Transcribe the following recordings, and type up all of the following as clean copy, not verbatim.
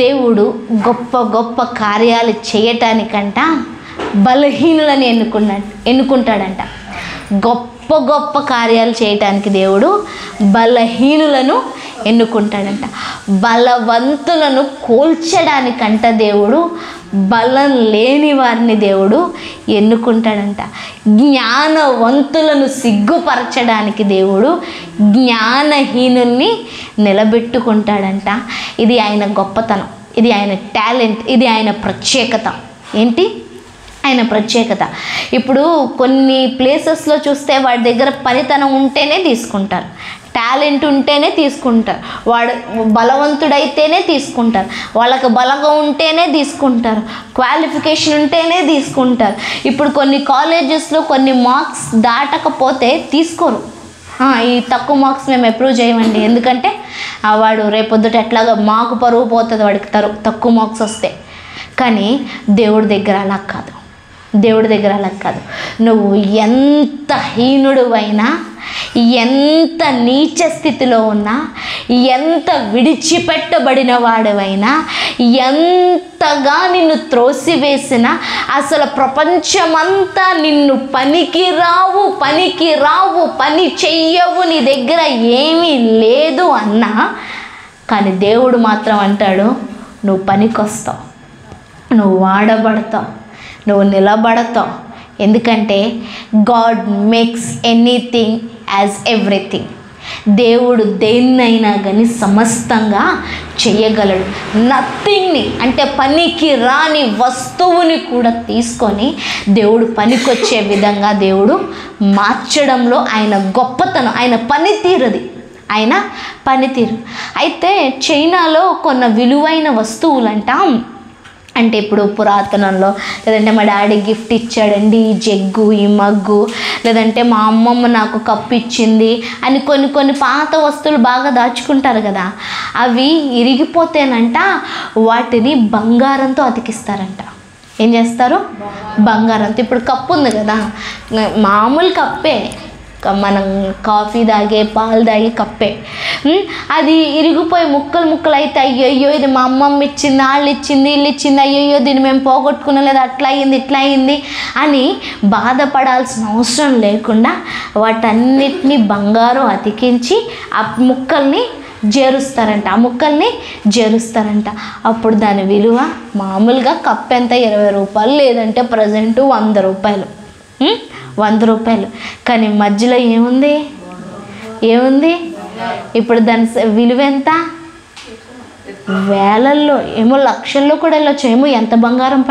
దేవుడు గొప్ప గొప్ప కార్యాలు చేయటానికంట బలహీనులని ఎన్నుకుంటాడంట. గొప్ప గొప్ప కార్యాలు చేయటానికి దేవుడు బలహీనులను ఎన్నుకుంటాడంట. బలవంతులను కోల్చడానికంట దేవుడు బలం లేని వారిని దేవుడు ఎన్నుకుంటాడంట. జ్ఞానవంతులను సిగ్గుపరచడానికి దేవుడు జ్ఞానహీనుల్ని నిలబెట్టుకుంటాడంట. ఇది ఆయన గొప్పతనం, ఇది ఆయన టాలెంట్, ఇది ఆయన ప్రత్యేకత. ఏంటి ఆయన ప్రత్యేకత? ఇప్పుడు కొన్ని ప్లేసెస్లో చూస్తే వాడి దగ్గర పనితనం ఉంటేనే తీసుకుంటారు, టాలెంట్ ఉంటేనే తీసుకుంటారు, వాడు బలవంతుడైతేనే తీసుకుంటారు, వాళ్ళకి బలంగా ఉంటేనే తీసుకుంటారు, క్వాలిఫికేషన్ ఉంటేనే తీసుకుంటారు. ఇప్పుడు కొన్ని కాలేజెస్లో కొన్ని మార్క్స్ దాటకపోతే తీసుకోరు. ఈ తక్కువ మార్క్స్ మేము అప్రూవ్ చేయమండి, ఎందుకంటే వాడు రేపొద్దుట ఎట్లాగా మాకు పరువు పోతుంది వాడికి తక్కువ మార్క్స్ వస్తే. కానీ దేవుడి దగ్గర అలా కాదు, దేవుడి దగ్గర అలా కాదు. నువ్వు ఎంత హీనుడువైనా, ఎంత నీచ స్థితిలో ఉన్నా, ఎంత విడిచిపెట్టబడిన వాడివైనా, ఎంతగా నిన్ను త్రోసివేసినా, అసలు ప్రపంచమంతా నిన్ను పనికి రావు పని చెయ్యవు, నీ దగ్గర ఏమీ లేదు అన్నా, కానీ దేవుడు మాత్రం అంటాడు నువ్వు పనికొస్తావు, నువ్వు వాడబడతావు, నువ్వు నిలబడతావు. ఎందుకంటే God makes anything as everything. దేవుడు దేన్నైనా కానీ సమస్తంగా చేయగలడు. నథింగ్ని అంటే పనికి రాని వస్తువుని కూడా తీసుకొని దేవుడు పనికొచ్చే విధంగా దేవుడు మార్చడంలో ఆయన గొప్పతనం, ఆయన పనితీరుది, ఆయన పనితీరు. అయితే చైనాలో కొన్ని విలువైన వస్తువులంట, అంటే ఇప్పుడు పురాతనంలో, లేదంటే మా డాడీ గిఫ్ట్ ఇచ్చాడండి ఈ జగ్గు, ఈ మగ్గు, లేదంటే మా అమ్మమ్మ నాకు కప్పు ఇచ్చింది అని కొన్ని పాత వస్తువులు బాగా దాచుకుంటారు కదా, అవి ఇరిగిపోతేనంట వాటిని బంగారంతో అతికిస్తారంట. ఏం చేస్తారు? బంగారంతో. ఇప్పుడు కప్పు ఉంది కదా, మామూలు కప్పే, మనం కాఫీ తాగే పాలు తాగే కప్పే, అది ఇరిగిపోయి ముక్కలు అయితే అయ్యో ఇది మా అమ్మమ్మ ఇచ్చింది, వాళ్ళు ఇచ్చింది, వీళ్ళు ఇచ్చింది, అయ్యో దీన్ని మేము పోగొట్టుకున్నాం, లేదా అట్లా అయింది అని బాధపడాల్సిన అవసరం లేకుండా వాటన్నిటిని బంగారం అతికించి ఆ ముక్కల్ని జేరుస్తారంట. అప్పుడు దాని విలువ మామూలుగా కప్ ఎంత 20 రూపాయలు, లేదంటే ప్రజెంట్ 100 రూపాయలు, 100 రూపాయలు. కానీ మధ్యలో ఏముంది? ఇప్పుడు దాని విలువ ఎంత? వేలల్లో, ఏమో లక్షల్లో కూడా వెళ్ళొచ్చు. ఏమో ఎంత బంగారం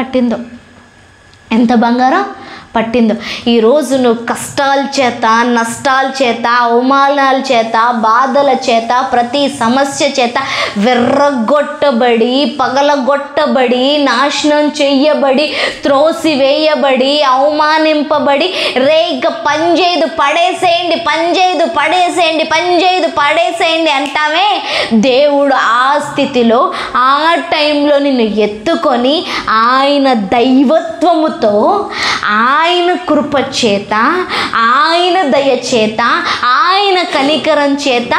పట్టిందో. ఈరోజు నువ్వు కష్టాల చేత, నష్టాల చేత, అవమానాల చేత, బాధల చేత, ప్రతి సమస్య చేత విర్రగొట్టబడి, పగలగొట్టబడి, నాశనం చెయ్యబడి, త్రోసివేయబడి, అవమానింపబడి, ఇక పనిచేయదు పడేసేయండి అంటామే. దేవుడు ఆ స్థితిలో, ఆ టైంలో నిన్ను ఎత్తుకొని ఆయన దైవత్వముతో, ఆయన కృప చేత, ఆయన దయ చేత, ఆయన కనికరం చేత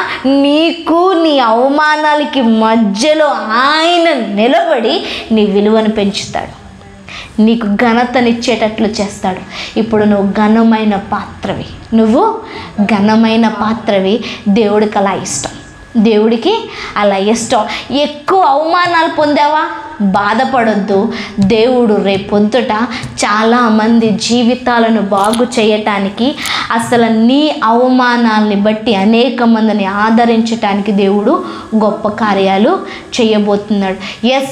నీకు నీ అవమానాలకి మధ్యలో ఆయన నిలబడి నీ విలువను పెంచుతాడు, నీకు ఘనతనిచ్చేటట్లు చేస్తాడు. ఇప్పుడు నువ్వు ఘనమైన పాత్రవి. దేవుడికి అలా ఇష్టం. ఎక్కువ అవమానాలు పొందావా? బాధపడొద్దు. దేవుడు రేపొద్దుట చాలామంది జీవితాలను బాగు చేయటానికి, అసలు నీ అవమానాల్ని బట్టి అనేక మందిని ఆదరించటానికి దేవుడు గొప్ప కార్యాలు చేయబోతున్నాడు.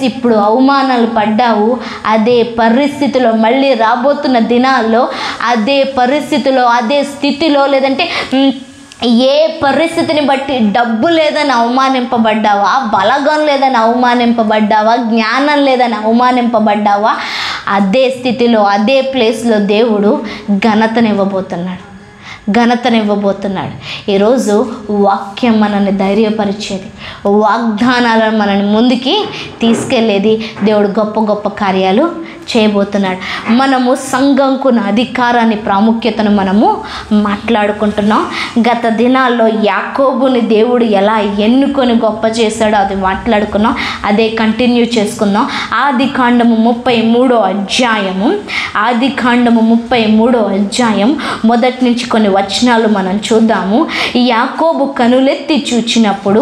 ఇప్పుడు అవమానాలు పడ్డావు, అదే పరిస్థితిలో మళ్ళీ రాబోతున్న దినాల్లో అదే పరిస్థితిలో, అదే స్థితిలో, లేదంటే ఏ పరిస్థితిని బట్టి డబ్బు లేదని అవమానింపబడ్డావా, బలగం లేదని అవమానింపబడ్డావా, జ్ఞానం లేదని అవమానింపబడ్డావా, అదే స్థితిలో, అదే ప్లేస్లో దేవుడు ఘనతనివ్వబోతున్నాడు. ఈరోజు వాక్యం మనల్ని ధైర్యపరిచేది, వాగ్దానాలను మనల్ని ముందుకి తీసుకెళ్ళేది. దేవుడు గొప్ప గొప్ప కార్యాలు చేయబోతున్నాడు. మనము సంఘంకున్న అధికారాన్ని ప్రాముఖ్యతను మనము మాట్లాడుకుంటున్నాం. గత దినాల్లో యాకోబుని దేవుడు ఎలా ఎన్నుకొని గొప్ప చేశాడో అది మాట్లాడుకున్నాం. అదే కంటిన్యూ చేసుకుందాం. ఆదికాండము 33వ అధ్యాయము, ఆదికాండము 33వ అధ్యాయం మొదటి నుంచి కొన్ని వచనాలు మనం చూద్దాము. యాకోబు కనులెత్తి చూచినప్పుడు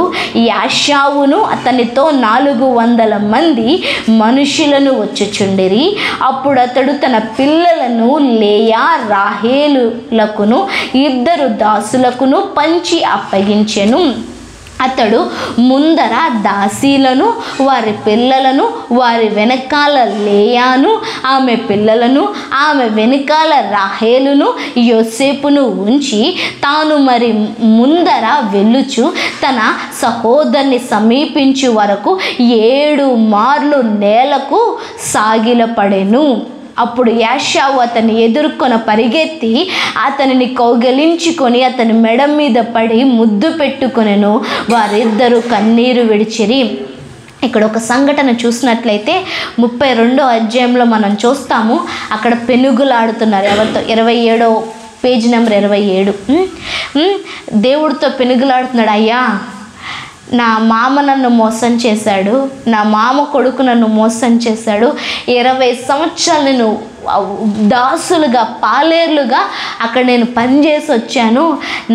యాషావును అతనితో 400 మంది మనుషులను వచ్చుచుండిరి. అప్పుడు అతడు తన పిల్లలను లేయా రాహేలులకును 2 దాసులకును పంచి అప్పగించెను. అతడు ముందర దాసీలను, వారి పిల్లలను, వారి వెనకాల లేయాను ఆమె పిల్లలను, ఆమె వెనకాల రాహేలును యోసేపును ఉంచి తాను మరి ముందర వెళ్ళుచు తన సహోదరుని సమీపించు వరకు 7 మార్లు నేలకు సాగిలపడెను. అప్పుడు యాషావు అతన్ని ఎదుర్కొని పరిగెత్తి అతనిని కౌగలించుకొని అతని మెడ మీద పడి ముద్దు పెట్టుకొనెను. వారిద్దరూ కన్నీరు విడిచిరి. ఇక్కడ ఒక సంఘటన చూసినట్లయితే 32వ అధ్యాయంలో మనం చూస్తాము. అక్కడ పెనుగులాడుతున్నారు. ఎవరితో? 27వ పేజ్ నెంబర్ 27. దేవుడితో పెనుగులాడుతున్నాడు. అయ్యా, నా మామ నన్ను మోసం చేశాడు, నా మామ కొడుకు నన్ను మోసం చేశాడు, 20 సంవత్సరాలు నేను దాసులుగా పాలేర్లుగా అక్కడ నేను పనిచేసి వచ్చాను.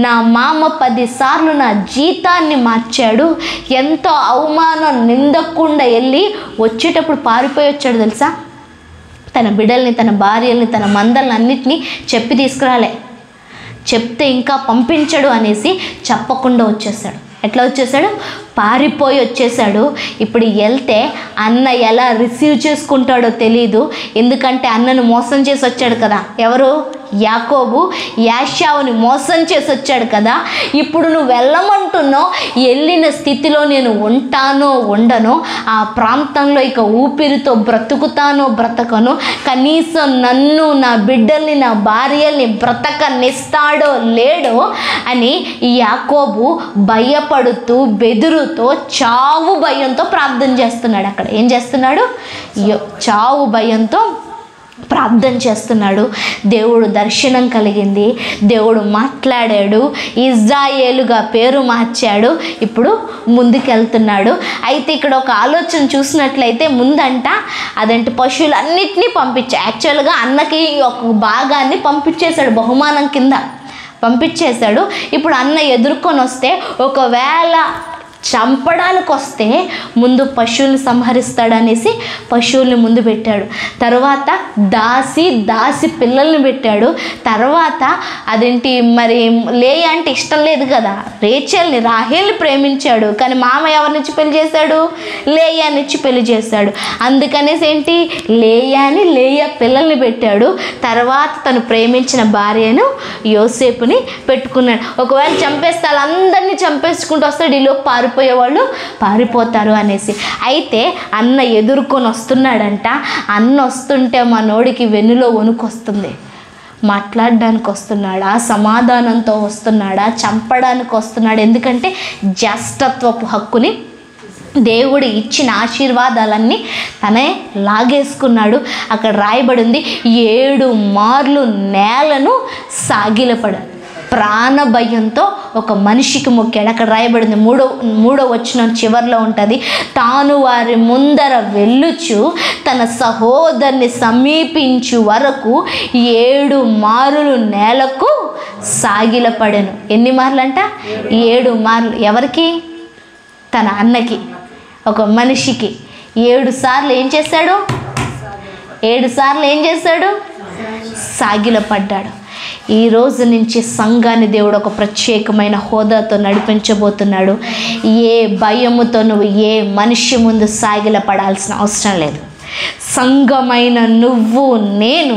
నా మామ 10 సార్లు నా జీతాన్ని మార్చాడు. ఎంతో అవమానం నిందకుండా వెళ్ళి వచ్చేటప్పుడు పారిపోయి వచ్చాడు తెలుసా. తన బిడ్డల్ని, తన భార్యల్ని, తన మందల్ని అన్నిటినీ చెప్పి తీసుకురాలే. చెప్తే ఇంకా పంపించడు అనేసి చెప్పకుండా వచ్చేసాడు. ఎట్లా వచ్చేసాడు? పారిపోయి వచ్చేసాడు. ఇప్పుడు వెళ్తే అన్న ఎలా రిసీవ్ చేసుకుంటాడో తెలీదు. ఎందుకంటే అన్నను మోసం చేసి వచ్చాడు కదా. ఎవరు? యాకోబు యాషావుని మోసం చేసి వచ్చాడు కదా. ఇప్పుడు నువ్వు వెళ్ళమంటున్నావు. వెళ్ళిన స్థితిలో నేను ఉంటానో ఉండనో, ఆ ప్రాంతంలో ఇక ఊపిరితో బ్రతుకుతానో బ్రతకనో, కనీసం నన్ను, నా బిడ్డల్ని, నా భార్యల్ని బ్రతకనిస్తాడో లేడో అని యాకోబు భయపడుతూ బెదురుతో చావు భయంతో ప్రార్థన చేస్తున్నాడు. అక్కడ ఏం చేస్తున్నాడు? చావు భయంతో ప్రార్థన చేస్తున్నాడు. దేవుడు దర్శనం కలిగింది. దేవుడు మాట్లాడాడు. ఇజ్రాయేలుగా పేరు మార్చాడు. ఇప్పుడు ముందుకెళ్తున్నాడు. అయితే ఇక్కడ ఒక ఆలోచన చూసినట్లయితే ముందంట అదంటే పశువులన్నిటినీ పంపించా. యాక్చువల్గా అన్నకి ఒక భాగాన్ని పంపించేశాడు, బహుమానం కింద పంపించేశాడు. ఇప్పుడు అన్న ఎదుర్కొని వస్తే ఒకవేళ చంపడానికి వస్తే ముందు పశువుల్ని సంహరిస్తాడనేసి పశువుల్ని ముందు పెట్టాడు. తర్వాత దాసి పిల్లల్ని పెట్టాడు. తర్వాత అదేంటి మరి లేయా అంటే ఇష్టం లేదు కదా, రేచెల్ని రాహేల్ని ప్రేమించాడు. కానీ మామ ఎవరినిచ్చి పెళ్లి చేశాడు? లేయానిచ్చి పెళ్లి చేశాడు. అందుకనేసి ఏంటి, లేయా పిల్లల్ని పెట్టాడు. తర్వాత తను ప్రేమించిన భార్యను యోసేపుని పెట్టుకున్నాడు. ఒకవేళ చంపేస్తే వాళ్ళందరినీ చంపేసుకుంటూ వస్తాడు, ఈలో పారిపోయేవాళ్ళు పారిపోతారు అనేసి. అయితే అన్న ఎదుర్కొని వస్తున్నాడంట. అన్న వస్తుంటే మనోడికి వెన్నులో వణుకొస్తుంది. మాట్లాడడానికి వస్తున్నాడా, సమాధానంతో వస్తున్నాడా, చంపడానికి వస్తున్నాడు? ఎందుకంటే జ్యేష్ఠత్వపు హక్కుని దేవుడు ఇచ్చిన ఆశీర్వాదాలన్నీ తనే లాగేసుకున్నాడు. అక్కడ రాయబడింది 7 మార్లు నేలను సాగిలపడాడు. ప్రాణ భయంతో ఒక మనిషికి మొక్కాడు. అక్కడ రాయబడింది మూడో వచనం చివరిలో ఉంటుంది. తాను వారి ముందర వెళ్ళుచు తన సహోదరుని సమీపించు వరకు 7 మారులు నేలకు సాగిలపడెను. ఎన్ని మార్లు అంట? 7 మార్లు. ఎవరికి? తన అన్నకి, ఒక మనిషికి 7 సార్లు ఏం చేశాడు? 7 సార్లు ఏం చేశాడు? సాగిలపడ్డాడు. ఈ రోజు నుంచి సంఘాన్ని దేవుడు ఒక ప్రత్యేకమైన హోదాతో నడిపించబోతున్నాడు. ఏ భయముతో నువ్వు ఏ మనిషి ముందు సాగిలపడాల్సిన అవసరం లేదు. సంఘమైన నువ్వు నేను,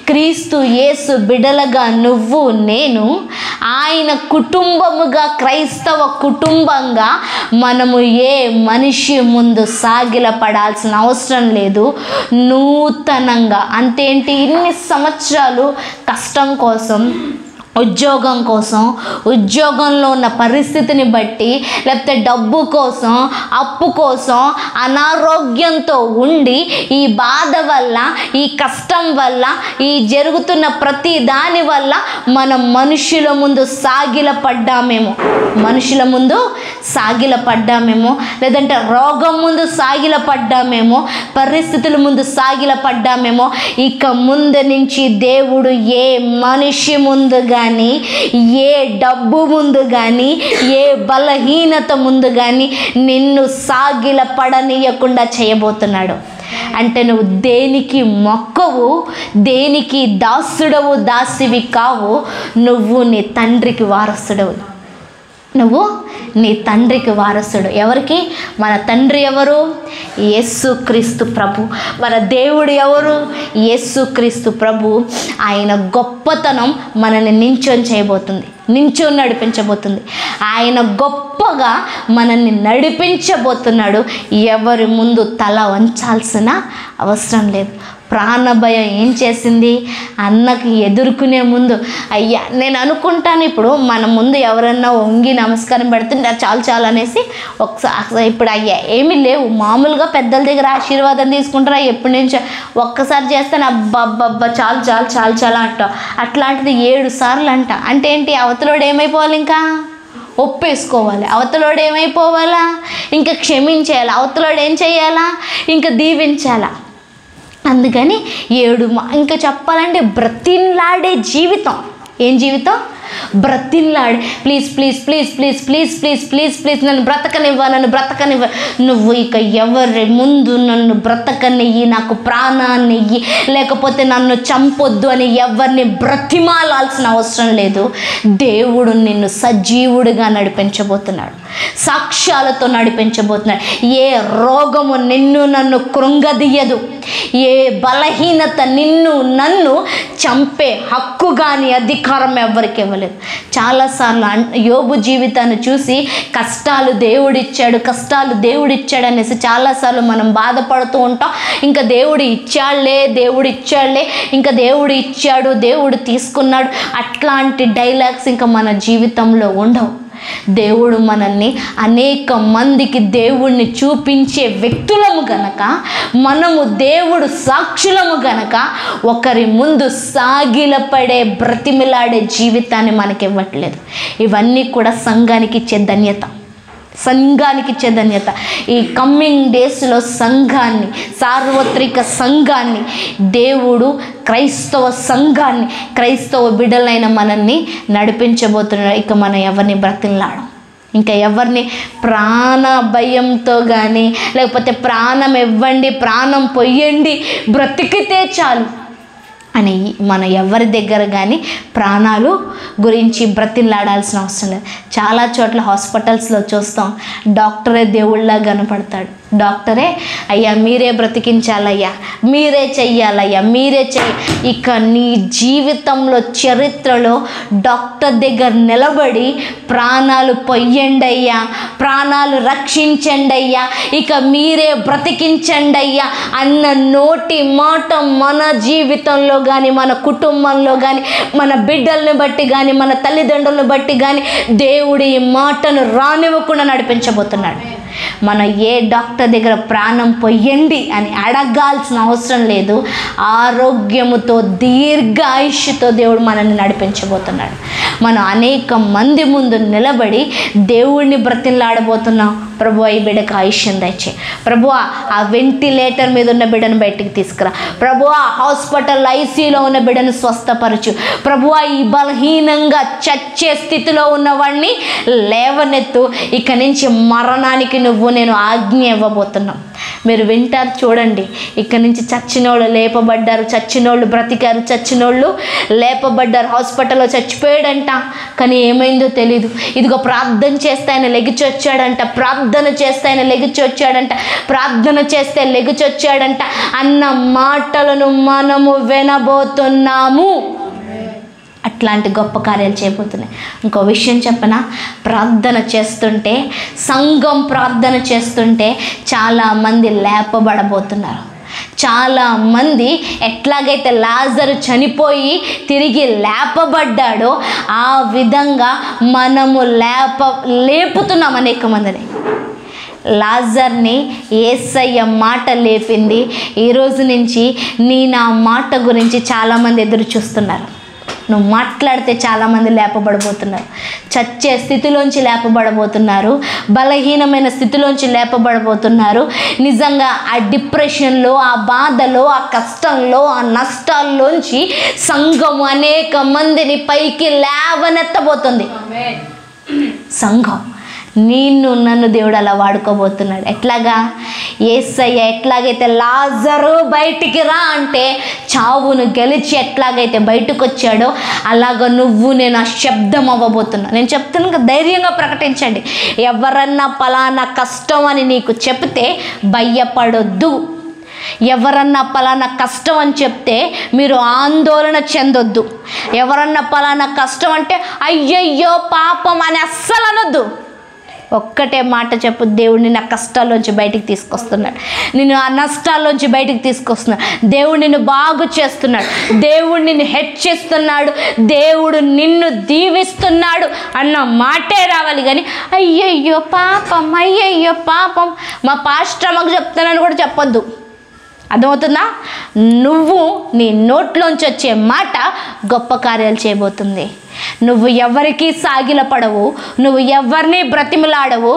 క్రీస్తు యేసు బిడలగా నువ్వు నేను, ఆయన కుటుంబముగా క్రైస్తవ కుటుంబంగా మనము ఏ మనిషి ముందు సాగిలపడాల్సిన అవసరం లేదు. నూతనంగా అంతేంటి, ఇన్ని సంవత్సరాలు కష్టం కోసం, ఉద్యోగం కోసం, ఉద్యోగంలో ఉన్న పరిస్థితిని బట్టి, లేకపోతే డబ్బు కోసం, అప్పు కోసం అనారోగ్యంతో ఉండి ఈ బాధ వల్ల, ఈ కష్టం వల్ల, ఈ జరుగుతున్న ప్రతి దాని వల్ల మనం మనుషుల ముందు సాగిలపడ్డామేమో, లేదంటే రోగం ముందు సాగిలపడ్డామేమో, పరిస్థితుల ముందు సాగిలపడ్డామేమో. ఇక ముందు నుంచి దేవుడు ఏ మనిషి ముందు కానీ, ఏ డబ్బు ముందు కానీ, ఏ బలహీనత ముందు కానీ నిన్ను సాగిలపడనీయకుండా చేయబోతున్నాడు. అంటే నువ్వు దేనికి మొక్కవు, దేనికి దాసుడవు, దాసివి కావు. నువ్వు నీ తండ్రికి వారసుడవు. ఎవరికి? మన తండ్రి ఎవరు? యేసుక్రీస్తు ప్రభు. మన దేవుడు ఎవరు? యేసుక్రీస్తు ప్రభు. ఆయన గొప్పతనం మనల్ని నించొని నడిపించబోతుంది. ఆయన గొప్పగా మనల్ని నడిపించబోతున్నాడు. ఎవరి ముందు తల వంచాల్సిన అవసరం లేదు. ప్రాణభయం ఏం చేసింది? అన్నకి ఎదుర్కొనే ముందు, అయ్యా నేను అనుకుంటాను, ఇప్పుడు మన ముందు ఎవరన్నా వంగి నమస్కారం పెడుతుంటే చాలు అనేసి ఒకసారి, ఇప్పుడు అయ్యా ఏమీ లేవు, మామూలుగా పెద్దల దగ్గర ఆశీర్వాదం తీసుకుంటారా, ఎప్పటి నుంచో ఒక్కసారి చేస్తాను, అబ్బా చాలు అంటావు. అట్లాంటిది 7 సార్లు అంట. అంటే ఏంటి? అవతలోడు ఏమైపోవాలి? ఇంకా ఒప్పేసుకోవాలి. అవతలోడు ఏమైపోవాలా? ఇంకా క్షమించేయాలి. అవతలోడు ఏం చేయాలా? ఇంకా దీవించాలా. అందుకని 7 ఇంకా చెప్పాలంటే బ్రతిన్లాడే జీవితం. ఏం జీవితం? బ్రతిన్లాడే, ప్లీజ్ నన్ను బ్రతకనివ్వ. నువ్వు ఇక ఎవరి ముందు నన్ను బ్రతకనియ్యి, నాకు ప్రాణాన్ని ఇయ్యి, లేకపోతే నన్ను చంపొద్దు అని ఎవరిని బ్రతిమాలాల్సిన అవసరం లేదు. దేవుడు నిన్ను సజీవుడిగా నడిపించబోతున్నాడు, సాక్ష్యాలతో నడిపించబోతున్నాడు. ఏ రోగము నన్ను కృంగదీయదు. ఏ బలహీనత నన్ను చంపే హక్కు కానీ అధికారం ఎవరికి ఇవ్వలేదు. చాలాసార్లు యోబు జీవితాన్ని చూసి కష్టాలు దేవుడిచ్చాడు అనేసి చాలాసార్లు మనం బాధపడుతూ ఉంటాం. ఇంకా దేవుడు ఇచ్చాడులే, ఇంకా దేవుడు ఇచ్చాడు, దేవుడు తీసుకున్నాడు, అట్లాంటి డైలాగ్స్ ఇంకా మన జీవితంలో ఉండవు. దేవుడు మనల్ని అనేక మందికి దేవుణ్ణి చూపించే వ్యక్తులము గనక, మనము దేవుడు సాక్షులము గనక ఒకరి ముందు సాగిలపడే, బ్రతిమిలాడే జీవితాన్ని మనకి ఇవ్వట్లేదు. ఇవన్నీ కూడా సంఘానికి ఇచ్చే ధన్యత. ఈ కమ్మింగ్ డేస్లో సంఘాన్ని, సార్వత్రిక సంఘాన్ని, దేవుడు క్రైస్తవ బిడ్డలైన మనల్ని నడిపించబోతున్నాడు. ఇక మనం ఎవరిని బ్రతిమలాడం, ఇంకా ఎవరిని ప్రాణ భయంతో కానీ, లేకపోతే ప్రాణం ఇవ్వండి, ప్రాణం పొయ్యండి, బ్రతికితే చాలు అని మన ఎవరి దగ్గర కానీ ప్రాణాలు గురించి బ్రతిమలాడాల్సిన అవసరం లేదు. చాలా చోట్ల హాస్పిటల్స్లో చూస్తాం, డాక్టరే దేవుళ్ళ కనపడతాడు. డాక్టరే, అయ్యా మీరే బ్రతికించాలయ్యా, మీరే చెయ్యాలయ్యా, ఇక నీ జీవితంలో చరిత్రలో డాక్టర్ దగ్గర నిలబడి ప్రాణాలు పొయ్యండి అయ్యా, ప్రాణాలు రక్షించండి అయ్యా, ఇక మీరే బ్రతికించండి అయ్యా అన్న నోటి మాట మన జీవితంలో కానీ, మన కుటుంబంలో కానీ, మన బిడ్డల్ని బట్టి కానీ, మన తల్లిదండ్రులను బట్టి కానీ దేవుడు ఈ మాటను రానివ్వకుండా నడిపించబోతున్నాడు. మనం ఏ డాక్టర్ దగ్గర ప్రాణం పొయ్యండి అని అడగాల్సిన అవసరం లేదు. ఆరోగ్యముతో, దీర్ఘ ఆయుష్తో దేవుడు మనల్ని నడిపించబోతున్నాడు. మనం అనేక మంది ముందు నిలబడి దేవుడిని బ్రతిమలాడబోతున్నాం. ప్రభువా ఈ బిడ్డకు ఆయుష్యం దయచే, ప్రభువా ఆ వెంటిలేటర్ మీద ఉన్న బిడ్డను బయటికి తీసుకురా, ప్రభువా హాస్పిటల్ ఐసీయూలో ఉన్న బిడ్డను స్వస్థపరచు, ప్రభువా ఈ బలహీనంగా చచ్చే స్థితిలో ఉన్నవాడిని లేవనెత్తు. ఇక నుంచి మరణానికి నేను ఆజ్ఞ ఇవ్వబోతున్నాం. మీరు వింటారు, చూడండి. ఇక్కడి నుంచి చచ్చినోళ్ళు లేపబడ్డారు, చచ్చినోళ్ళు బ్రతికారు, చచ్చినోళ్ళు లేపబడ్డారు. హాస్పిటల్లో చచ్చిపోయాడంట, కానీ ఏమైందో తెలీదు. ఇదిగో ప్రార్థన చేస్తే ఆయన లెగిచొచ్చాడంట, ప్రార్థన చేస్తే లెగిచొచ్చాడంట అన్న మాటలను మనము వినబోతున్నాము. అట్లాంటి గొప్ప కార్యాలు చేయబోతున్నాయి. ఇంకో విషయం చెప్పనా, సంఘం ప్రార్థన చేస్తుంటే చాలామంది లేపబడబోతున్నారు. చాలామంది ఎట్లాగైతే లాజరు చనిపోయి తిరిగి లేపబడ్డాడో ఆ విధంగా మనము లేపుతున్నాం అనేక మందిని. లాజర్ని యేసయ్య మాట లేపింది. ఈరోజు నుంచి నా మాట గురించి చాలామంది ఎదురు చూస్తున్నారు. నువ్వు మాట్లాడితే చాలామంది లేపబడబోతున్నారు. చచ్చే స్థితిలోంచి లేపబడబోతున్నారు. బలహీనమైన స్థితిలోంచి లేపబడబోతున్నారు. నిజంగా ఆ డిప్రెషన్లో, ఆ బాధలో, ఆ కష్టంలో, ఆ నష్టాల్లోంచి సంఘం అనేక మందిని పైకి లేవనెత్తబోతుంది. సంఘం నన్ను దేవుడు అలా వాడుకోబోతున్నాడు. ఎట్లాగా? యేసయ్య ఎట్లాగైతే లాజరు బయటికి రా అంటే చావును గెలిచి ఎట్లాగైతే బయటకు వచ్చాడో అలాగ నేను ఆ శబ్దం అవ్వబోతున్నా. నేను చెప్తున్నా, ధైర్యంగా ప్రకటించండి. ఎవరన్నా పలానా కష్టం అని నీకు చెప్తే భయపడొద్దు. ఎవరన్నా పలానా కష్టం అని చెప్తే మీరు ఆందోళన చెందొద్దు. ఎవరన్నా పలానా కష్టం అంటే అయ్యయ్యో పాపం అని అస్సలు అనొద్దు. ఒక్కటే మాట చెప్పు, దేవుడు నిన్ను ఆ కష్టాల్లోంచి బయటికి తీసుకొస్తున్నాడు. నిన్ను ఆ నష్టాల్లోంచి బయటికి తీసుకొస్తున్నాడు. దేవుడు నిన్ను బాగు చేస్తున్నాడు. దేవుడు నిన్ను హెచ్చిస్తున్నాడు. దేవుడు నిన్ను దీవిస్తున్నాడు అన్న మాటే రావాలి. కానీ అయ్యయ్యో పాపం, అయ్యయ్యో పాపం, మా పాస్టర్ అమ్మకు చెప్తానని కూడా చెప్పొద్దు. అర్థమవుతుందా? నువ్వు నీ నోట్లోంచి వచ్చే మాట గొప్ప కార్యాలు చేయబోతుంది. నువ్వు ఎవరికి సాగిలపడవు, నువ్వు ఎవరిని బ్రతిమలాడవు.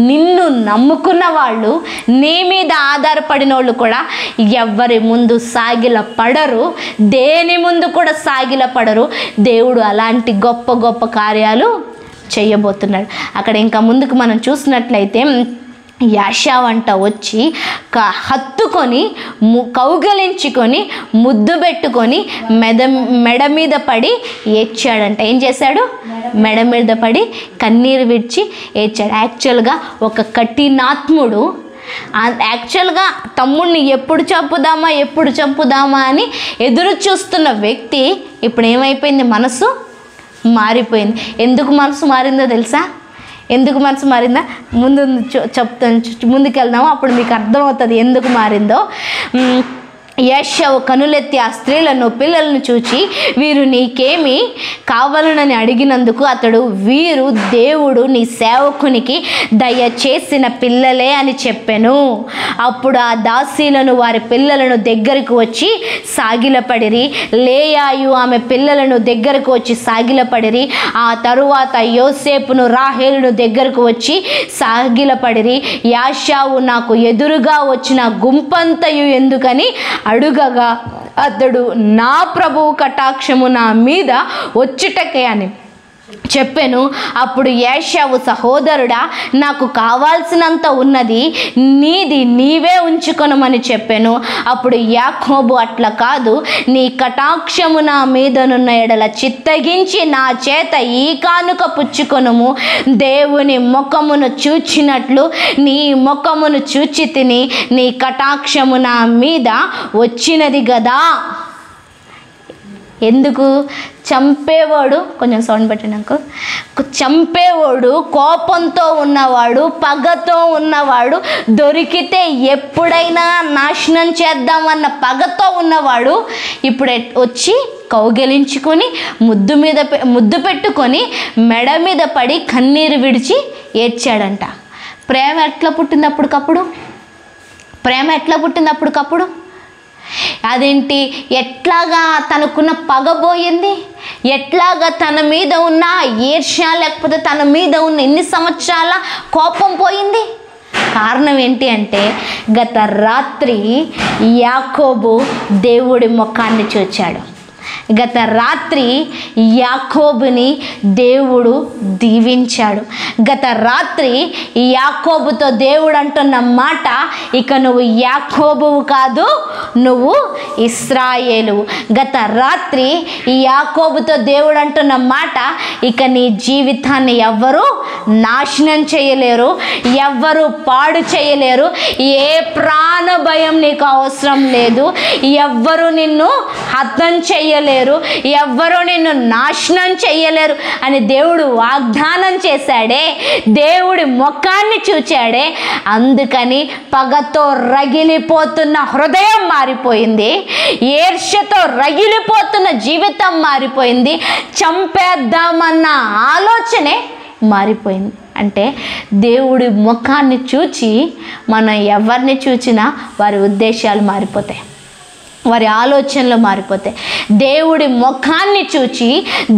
నిన్ను నమ్ముకున్న వాళ్ళు, నీ మీద ఆధారపడిన వాళ్ళు కూడా ఎవరి ముందు సాగిలపడరు, దేని ముందు కూడా సాగిలపడరు. దేవుడు అలాంటి గొప్ప గొప్ప కార్యాలు చేయబోతున్నాడు. అక్కడ ఇంకా ముందుకు మనం చూసినట్లయితే యాషావంట వచ్చి హత్తుకొని కౌగలించుకొని ముద్దు పెట్టుకొని మెడ మీద పడి ఏడ్చాడంట. ఏం చేశాడు? మెడ మీద పడి కన్నీరు విడిచి ఏడ్చాడు. యాక్చువల్గా ఒక కఠినాత్ముడు, యాక్చువల్గా తమ్ముడిని ఎప్పుడు చంపుదామా అని ఎదురు చూస్తున్న వ్యక్తి ఇప్పుడు ఏమైపోయింది? మనసు మారిపోయింది. ఎందుకు మనసు మారిందో తెలుసా? ఎందుకు మనసు మారిందా? చెప్తాను, ముందుకెళ్దాము, అప్పుడు మీకు అర్థమవుతుంది ఎందుకు మారిందో. యేషావు కనులెత్తి ఆ స్త్రీలను, పిల్లలను చూచి, వీరు నీకేమి కావాలనని అడిగినందుకు అతడు, వీరు దేవుడు నీ సేవకునికి దయచేసిన పిల్లలే అని చెప్పెను. అప్పుడు ఆ దాసీలను వారి పిల్లలను దగ్గరకు వచ్చి సాగిలపడిరి. లేయాయు ఆమె పిల్లలను దగ్గరకు వచ్చి సాగిలపడిరి. ఆ తరువాత యోసేపును, రాహేలును దగ్గరకు వచ్చి సాగిలపడిరి. యాషావు నాకు ఎదురుగా వచ్చిన గుంపంతయు ఎందుకని అడుగగా అతడు, నా ప్రభువు కటాక్షము నా మీద వచ్చుటకే అని చెప్పాను. అప్పుడు యేషావు, సహోదరుడా, నాకు కావాల్సినంత ఉన్నది, నీది నీవే ఉంచుకొనమని చెప్పాను. అప్పుడు యాకోబు, అట్లా కాదు, నీ కటాక్షము నా మీదనున్న ఎడల చిత్తగించి నా చేత ఈ కానుక పుచ్చుకొనుము. దేవుని ముఖమును చూచినట్లు నీ ముఖమును చూచి తిని, నీ కటాక్షము నా మీద వచ్చినది గదా. ఎందుకు? చంపేవాడు, కొంచెం సౌండ్ పెట్టినాక, చంపేవాడు, కోపంతో ఉన్నవాడు, పగతో ఉన్నవాడు, దొరికితే ఎప్పుడైనా నాశనం చేద్దామన్న పగతో ఉన్నవాడు ఇప్పుడు వచ్చి కౌగిలించుకొని ముద్దు పెట్టుకొని మెడ మీద పడి కన్నీరు విడిచి ఏడ్చాడంట. ప్రేమ ఎట్లా పుట్టింది అప్పటికప్పుడు? అదేంటి? ఎట్లాగా తనకున్న పగబోయింది? ఎట్లాగా తన మీద ఉన్న ఈర్ష్య, లేకపోతే తన మీద ఉన్న ఎన్ని సంవత్సరాల కోపం పోయింది? కారణం ఏంటి అంటే, గత రాత్రి యాకోబు దేవుడి ముఖాన్ని చూచాడు. గత రాత్రి యాకోబుని దేవుడు దీవించాడు. గత రాత్రి యాకోబుతో దేవుడు అంటున్న మాట, ఇక నువ్వు యాకోబువు కాదు, నువ్వు ఇశ్రాయేలు. గత రాత్రి యాకోబుతో దేవుడు అంటున్న మాట, ఇక నీ జీవితాన్ని ఎవ్వరూ నాశనం చేయలేరు, ఎవ్వరూ పాడు చేయలేరు, ఏ ప్రాణ భయం నీకు అవసరం లేదు, ఎవ్వరూ నిన్ను హతం చేయలేరు, ఎవ్వరూ నిన్ను నాశనం చేయలేరు అని దేవుడు వాగ్దానం చేశాడే, దేవుడి ముఖాన్ని చూచాడే. అందుకని పగతో రగిలిపోతున్న హృదయం మారిపోయింది, ఈర్ష్యతో రగిలిపోతున్న జీవితం మారిపోయింది, చంపేద్దామన్న ఆలోచనే మారిపోయింది. అంటే దేవుడి ముఖాన్ని చూచి మనం ఎవరిని చూచినా వారి ఉద్దేశాలు మారిపోతాయి, వారి ఆలోచనలు మారిపోతాయి. దేవుడి ముఖాన్ని చూచి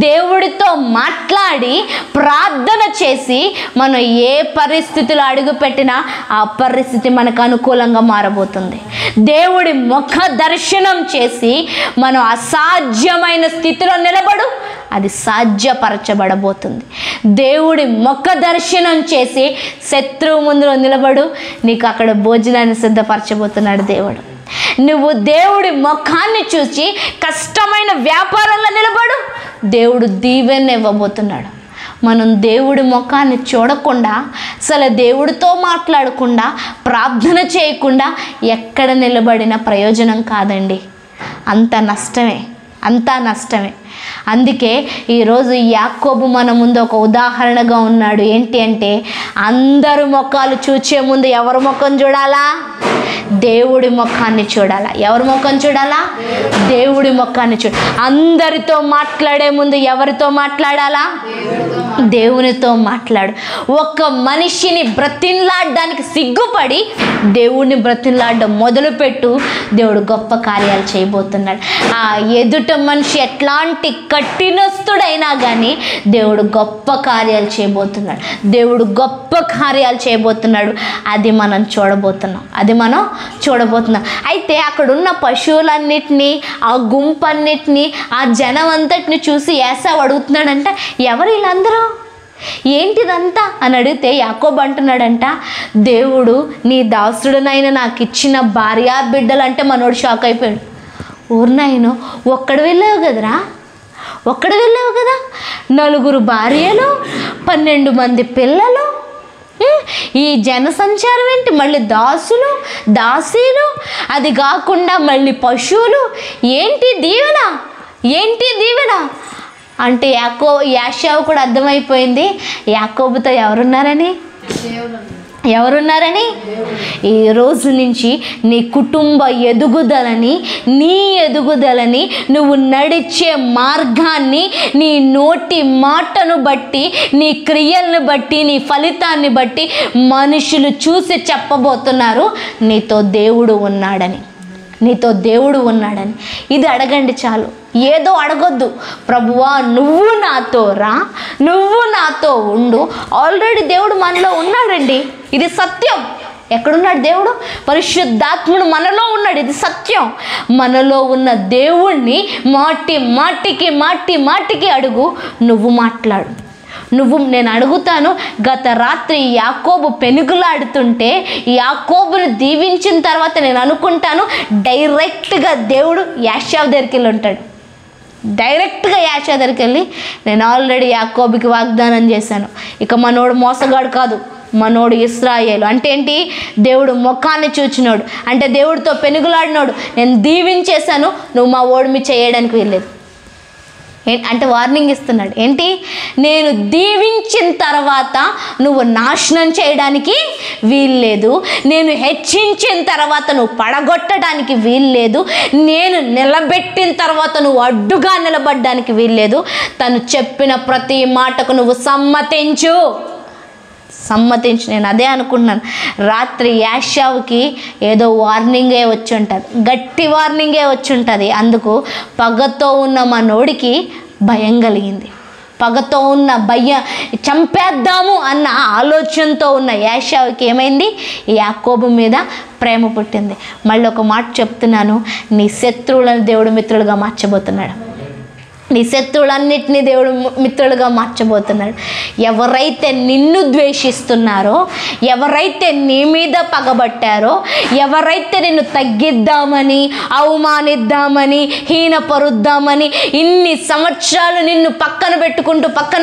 దేవుడితో మాట్లాడి ప్రార్థన చేసి మనం ఏ పరిస్థితిలో అడుగుపెట్టినా ఆ పరిస్థితి మనకు అనుకూలంగా మారబోతుంది. దేవుడి ముఖ దర్శనం చేసి మనం అసాధ్యమైన స్థితిలో నిలబడు, అది సాధ్యపరచబడబోతుంది. దేవుడి ముఖ దర్శనం చేసి శత్రువు ముందులో నిలబడు, నీకు అక్కడ భోజనాన్ని సిద్ధపరచబోతున్నాడు దేవుడు. నువ్వు దేవుడి ముఖాన్ని చూసి కష్టమైన వ్యాపారంలో నిలబడు, దేవుడు దీవెన ఇవ్వబోతున్నాడు. మనం దేవుడి ముఖాన్ని చూడకుండా, అసలు దేవుడితో మాట్లాడకుండా, ప్రార్థన చేయకుండా ఎక్కడ నిలబడిన ప్రయోజనం కాదండి, అంతా నష్టమే. అందుకే ఈరోజు యాకోబు మన ముందు ఒక ఉదాహరణగా ఉన్నాడు. ఏంటి అంటే, అందరు ముఖాలు చూచే ముందు ఎవరి ముఖం చూడాలా? దేవుడి ముఖాన్ని చూడాలా. ఎవరి ముఖం చూడాలా? దేవుడి ముఖాన్ని అందరితో మాట్లాడే ముందు ఎవరితో మాట్లాడాలా? దేవునితో మాట్లాడు. ఒక మనిషిని బ్రతిమలాడడానికి సిగ్గుపడి దేవుడిని బ్రతిమలాడడం మొదలుపెట్టు, దేవుడు గొప్ప కార్యాలు చేయబోతున్నాడు. ఆ ఎదుట మనిషి ఎట్లాంటి కఠినస్తుడైనా కానీ దేవుడు గొప్ప కార్యాలు చేయబోతున్నాడు. అది మనం చూడబోతున్నాం. అయితే అక్కడున్న పశువులన్నిటినీ, ఆ గుంపన్నిటినీ, ఆ జనం అంతటిని చూసి ఏసావు అడుగుతున్నాడంట, ఎవరు వీళ్ళందరూ, ఏంటిదంతా అని అడిగితే యాకోబు అంటున్నాడంట, దేవుడు నీ దాసుడునైనా నాకు ఇచ్చిన భార్యా బిడ్డలు. అంటే మనోడు షాక్ అయిపోయాడు. ఊరినాయను ఒక్కడు వెళ్ళావు కదా, 4 భార్యలు, 12 మంది పిల్లలు, ఈ జనసంచారం ఏంటి, మళ్ళీ దాసీలు, అది కాకుండా మళ్ళీ పశువులు, ఏంటి దీవెన అంటే యాషావు కూడా అర్థమైపోయింది యాకోబుతో ఎవరున్నారని. ఈ రోజు నుంచి నీ కుటుంబ ఎదుగుదలని, నీ ఎదుగుదలని, నువ్వు నడిచే మార్గాన్ని, నీ నోటి మాటను బట్టి, నీ క్రియలను బట్టి, నీ ఫలితాన్ని బట్టి మనుషులు చూసి చెప్పబోతున్నారు, నీతో దేవుడు ఉన్నాడని. ఇది అడగండి చాలు. ఏదో అడగొద్దు. ప్రభువా నువ్వు నాతో రా, నువ్వు నాతో ఉండు. ఆల్రెడీ దేవుడు మనలో ఉన్నాడండి, ఇది సత్యం. ఎక్కడున్నాడు దేవుడు? పరిశుద్ధాత్ముడు మనలో ఉన్నాడు, ఇది సత్యం. మనలో ఉన్న దేవుణ్ణి మాటికి అడుగు, నువ్వు మాట్లాడు. నేను అడుగుతాను, గత రాత్రి యాకోబు పెనుగులాడుతుంటే యాకోబును దీవించిన తర్వాత నేను అనుకుంటాను డైరెక్ట్గా దేవుడు యాషావు దగ్గరికి వెళ్ళి ఉంటాడు. నేను ఆల్రెడీ యాకోబుకి వాగ్దానం చేశాను, ఇక మనోడు మోసగాడు కాదు, మనోడు ఇశ్రాయేలు. అంటే ఏంటి? దేవుడు ముఖాన్ని చూచినోడు, అంటే దేవుడితో పెనుగులాడినోడు. నేను దీవించేశాను, నువ్వు మా ఓడిమి చేయడానికి వెళ్ళలేదు అంటే వార్నింగ్ ఇస్తున్నాడు. ఏంటి? నేను దీవించిన తర్వాత నువ్వు నాశనం చేయడానికి వీల్లేదు, నేను హెచ్చించిన తర్వాత నువ్వు పడగొట్టడానికి వీల్లేదు, నేను నిలబెట్టిన తర్వాత నువ్వు అడ్డుగా నిలబడడానికి వీల్లేదు. తను చెప్పిన ప్రతి మాటకు నువ్వు సమ్మతించు. నేను అదే అనుకుంటున్నాను. రాత్రి యాషావుకి ఏదో వార్నింగే వచ్చి ఉంటుంది, గట్టి వార్నింగే వచ్చి ఉంటుంది. అందుకు పగతో ఉన్న మనోడికి భయం కలిగింది. చంపేద్దాము అన్న ఆలోచనతో ఉన్న యాషావుకి ఏమైంది? యాకోబు మీద ప్రేమ పుట్టింది. మళ్ళీ ఒక మాట చెప్తున్నాను, నీ శత్రువులను దేవుడు మిత్రులుగా మార్చబోతున్నాడు. నీ శత్రువులన్నిటినీ దేవుడు మిత్రులుగా మార్చబోతున్నాడు. ఎవరైతే నిన్ను ద్వేషిస్తున్నారో, ఎవరైతే నీ మీద పగబట్టారో, ఎవరైతే నిన్ను తగ్గిద్దామని, అవమానిద్దామని, హీనపరుద్దామని ఇన్ని సంవత్సరాలు నిన్ను పక్కన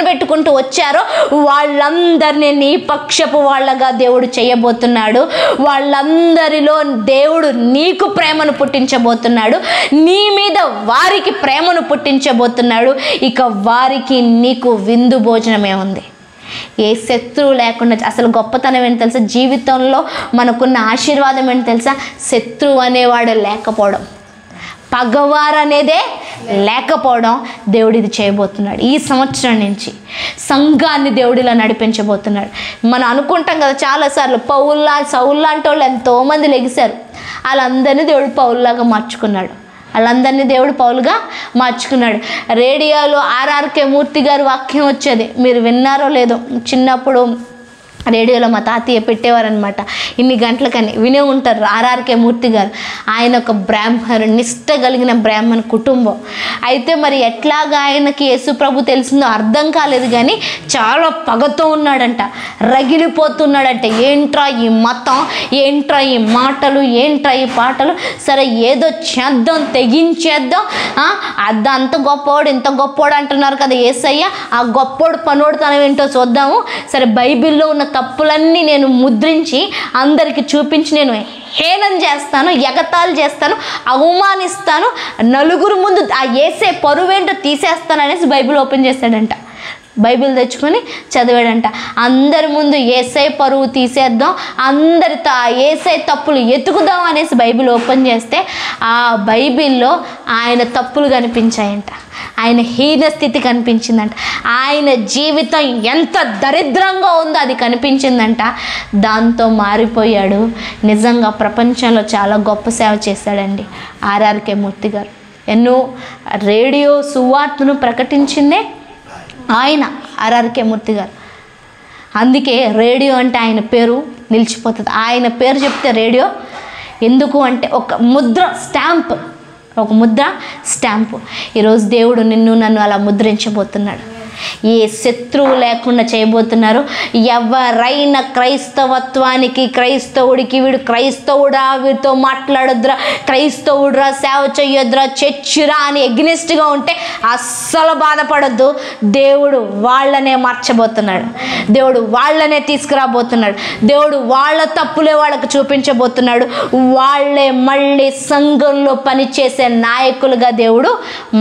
పెట్టుకుంటూ వచ్చారో వాళ్ళందరినీ నీ పక్షపు వాళ్ళగా దేవుడు చేయబోతున్నాడు. వాళ్ళందరిలో దేవుడు నీకు ప్రేమను పుట్టించబోతున్నాడు, నీ మీద వారికి ప్రేమను పుట్టించబోతున్నాడు. ఇక వారికి నీకు విందు భోజనమే ఉంది. ఏ శత్రువు లేకుండా. అసలు గొప్పతనం ఏంటి తెలుసా? జీవితంలో మనకున్న ఆశీర్వాదం ఏంటి తెలుసా? శత్రువు అనేవాడు లేకపోవడం, పగవారు అనేదే లేకపోవడం దేవుడు ఇది చేయబోతున్నాడు. ఈ సంవత్సరం నుంచి సంఘాన్ని దేవుడు ఇలా నడిపించబోతున్నాడు. మనం అనుకుంటాం కదా చాలాసార్లు సౌలు లాంటి వాళ్ళు ఎంతోమంది లెగిశారు, వాళ్ళందరినీ దేవుడు పౌలులాగా మార్చుకున్నాడు. వాళ్ళందరినీ దేవుడు పౌలుగా మార్చుకున్నాడు. రేడియోలో ఆర్ఆర్కే మూర్తి గారి వాక్యం వచ్చేది, మీరు విన్నారో లేదో. చిన్నప్పుడు రేడియోలో మా తాతయ్య పెట్టేవారనమాట. ఇన్ని గంటలకని వినే ఉంటారు. ఆర్ఆర్కే మూర్తి గారు ఆయన ఒక బ్రాహ్మణుడు, నిష్ట కలిగిన బ్రాహ్మణ కుటుంబం. అయితే మరి ఎట్లాగా ఆయనకి యేసు ప్రభు తెలిసిందో అర్థం కాలేదు, కానీ చాలా పగతో ఉన్నాడంట, రగిలిపోతున్నాడంట. ఏంట్రా ఈ మతం, ఏంట్రా ఈ మాటలు, ఏంట్రా ఈ పాటలు, సరే ఏదో చేద్దాం, తెగించేద్దాం. అంత గొప్పవాడు ఇంత గొప్పవాడు అంటున్నారు కదా యేసయ్య, ఆ గొప్పోడు పనోడుతనం ఏంటో చూద్దాము. సరే బైబిల్లో ఉన్న తప్పులన్నీ నేను ముద్రించి అందరికీ చూపించి నేను హేళన చేస్తాను, ఎగతాళి చేస్తాను, అవమానిస్తాను, నలుగురు ముందు ఆ యేసే పరువేంటో తీసేస్తాను అనేసి బైబిల్ ఓపెన్ చేశాడంట. బైబిల్ తెచ్చుకొని చదివాడంట. అందరి ముందు యేసై పరువు తీసేద్దాం, అందరితో ఆ యేసై తప్పులు ఎతుకుదాం అనేసి బైబిల్ ఓపెన్ చేస్తే ఆ బైబిల్లో ఆయన తప్పులు కనిపించాయంట, ఆయన హీన స్థితి కనిపించిందంట, ఆయన జీవితం ఎంత దరిద్రంగా ఉందో అది కనిపించిందంట. దాంతో మారిపోయాడు. నిజంగా ప్రపంచంలో చాలా గొప్ప సేవ చేశాడండి ఆర్ఆర్కే మూర్తి గారు. ఎన్నో రేడియో సువార్తను ప్రకటించిందే ఆయన, ఆర్ఆర్కే మూర్తి గారు. అందుకే రేడియో అంటే ఆయన పేరు నిలిచిపోతుంది. ఆయన పేరు చెప్తే రేడియో ఎందుకు అంటే ఒక ముద్ర స్టాంపు. ఈరోజు దేవుడు నిన్ను నన్ను అలా ముద్రించబోతున్నాడు. ఏ శత్రువు లేకుండా చేయబోతున్నారు. ఎవరైనా క్రైస్తవత్వానికి, క్రైస్తవుడికి వీడు క్రైస్తవుడా, వీడితో మాట్లాడొద్దురా, క్రైస్తవుడురా, సేవ చెయ్యొద్దురా, చర్చిరా అని ఎగ్నిస్ట్గా ఉంటే అస్సలు బాధపడొద్దు. దేవుడు వాళ్ళనే మార్చబోతున్నాడు, దేవుడు వాళ్ళనే తీసుకురాబోతున్నాడు, దేవుడు వాళ్ళ తప్పులే వాళ్ళకు చూపించబోతున్నాడు. వాళ్ళే మళ్ళీ సంఘంలో పనిచేసే నాయకులుగా దేవుడు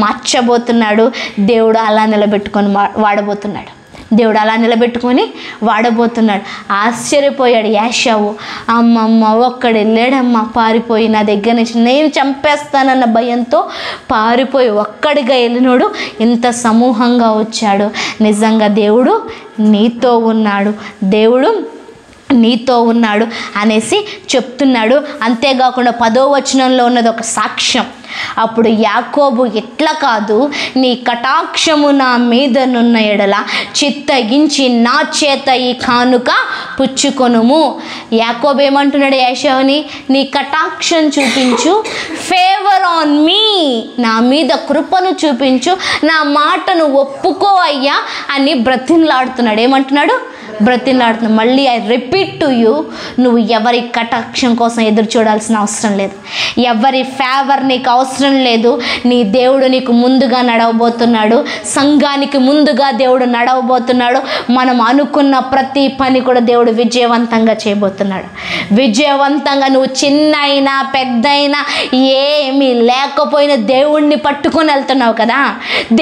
మార్చబోతున్నాడు. దేవుడు అలా నిలబెట్టుకొని వాడబోతున్నాడు. దేవుడు అలా నిలబెట్టుకొని వాడబోతున్నాడు. ఆశ్చర్యపోయాడు యాషావు. అమ్మమ్మ ఒక్కడే లేడమ్మ, పారిపోయి నా దగ్గర నుంచి నేను చంపేస్తానన్న భయంతో పారిపోయి ఒక్కడిగా వెళ్ళినోడు ఇంత సమూహంగా వచ్చాడు. నిజంగా దేవుడు నీతో ఉన్నాడు, దేవుడు నీతో ఉన్నాడు అనేసి చెప్తున్నాడు. అంతేకాకుండా 10వ వచనంలో ఉన్నది ఒక సాక్ష్యం. అప్పుడు యాకోబు ఇట్లా కాదు, నీ కటాక్షము నా మీదనున్న ఎడల చిత్తగించి నా చేత ఈ కానుక పుచ్చుకొనుము. యాకోబు ఏమంటున్నాడు ఏశావుని, నీ కటాక్షం చూపించు, ఫేవర్ ఆన్ మీ, నా మీద కృపను చూపించు, నా మాటను ఒప్పుకో అయ్యా అని బ్రతిమలాడుతున్నాడు. ఏమంటున్నాడు? బ్రతిమలాడుతున్నాడు. మళ్ళీ ఐ రిపీట్ టు యూ, నువ్వు ఎవరి కటాక్షం కోసం ఎదురు చూడాల్సిన అవసరం లేదు, ఎవరి ఫేవర్ నీకు అవసరం లేదు. నీ దేవుడు నీకు ముందుగా నడవబోతున్నాడు, సంఘానికి ముందుగా దేవుడు నడవబోతున్నాడు. మనం అనుకున్న ప్రతి పని కూడా దేవుడు విజయవంతంగా చేయబోతున్నాడు. విజయవంతంగా నువ్వు చిన్న అయినా పెద్ద అయినా ఏమీ లేకపోయినా దేవుడిని పట్టుకొని వెళ్తున్నావు కదా,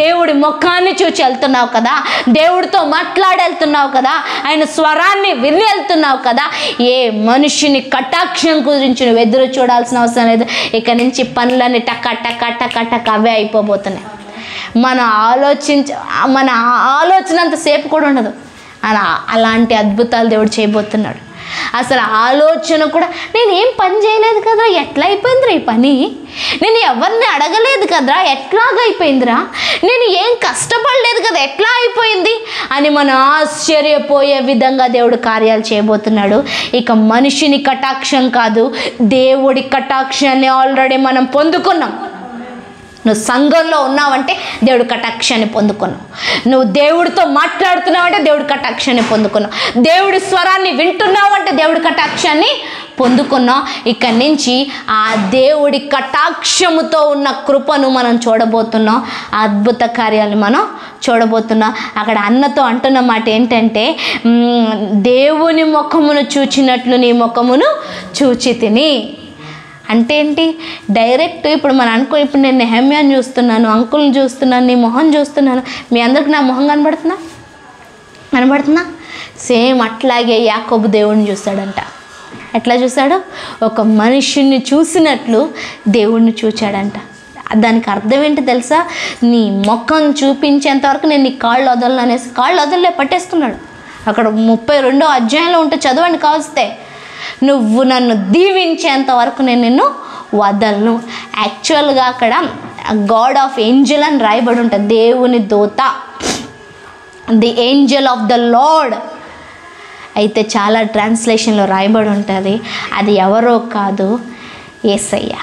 దేవుడి ముఖాన్ని చూసి వెళ్తున్నావు కదా, దేవుడితో మాట్లాడి వెళ్తున్నావు కదా, ఆయన స్వరాన్ని విని వెళ్తున్నావు కదా. ఏ మనిషిని కటాక్షం గురించి నువ్వు ఎదురు చూడాల్సిన అవసరం లేదు. ఇక నుంచి పనులన్నీ టక్క టక్క టక్క టక్క అవే అయిపోబోతున్నాయి. మన ఆలోచనంతసేపు కూడా ఉండదు. అలాంటి అద్భుతాలు దేవుడు చేయబోతున్నాడు. అసలు ఆలోచన కూడా, నేను ఏం పని చేయలేదు కదరా, ఎట్లా అయిపోయిందిరా ఈ పని, నేను ఎవరిని అడగలేదు కదరా, ఎట్లాగైపోయిందిరా, నేను ఏం కష్టపడలేదు కదా, ఎట్లా అయిపోయింది అని మనం ఆశ్చర్యపోయే విధంగా దేవుడు కార్యాలు చేయబోతున్నాడు. ఇక మనిషిని కటాక్షం కాదు, దేవుడి కటాక్షాన్ని ఆల్రెడీ మనం పొందుకున్నాం. నువ్వు సంఘంలో ఉన్నావంటే దేవుడు కటాక్షాన్ని పొందుకున్నావు, నువ్వు దేవుడితో మాట్లాడుతున్నావంటే దేవుడి కటాక్షాన్ని పొందుకున్నావు, దేవుడి స్వరాన్ని వింటున్నావంటే దేవుడి కటాక్షాన్ని పొందుకున్నాం. ఇక్కడి నుంచి ఆ దేవుడి కటాక్షముతో ఉన్న కృపను మనం చూడబోతున్నాం, అద్భుత కార్యాలు మనం చూడబోతున్నాం. అక్కడ అన్నతో అంటున్న మాట ఏంటంటే, దేవుని ముఖమును చూచినట్లు నీ ముఖమును చూచి తిని. అంటే ఏంటి? డైరెక్ట్ ఇప్పుడు మనం ఇప్పుడు నేను నెహమ్యాని చూస్తున్నాను, అంకుల్ని చూస్తున్నాను, నీ మొహం చూస్తున్నాను, మీ అందరికి నా మొహం కనబడుతుందా? సేమ్ అట్లాగే యాకోబు దేవుడిని చూస్తాడంట. ఎట్లా చూశాడు? ఒక మనిషిని చూసినట్లు దేవుడిని చూచాడంట. దానికి అర్థం ఏంటి తెలుసా? నీ ముఖం చూపించేంత వరకు నేను నీ కాళ్ళు వదలను అనేసి కాళ్ళు వదలలే, పట్టేసుకున్నాడు. అక్కడ 32వ అధ్యాయంలో ఉంటే చదవండి కావస్తే. నువ్వు నన్ను దీవించేంత వరకు నేను నిన్ను వదలను. యాక్చువల్గా అక్కడ గాడ్ ఆఫ్ ఏంజల్ అని రాయబడి ఉంటుంది, దేవుని దూత, the Angel of the lord. అయితే చాలా ట్రాన్స్లేషన్లో రాయబడి ఉంటుంది అది ఎవరో కాదు, యేసయ్య.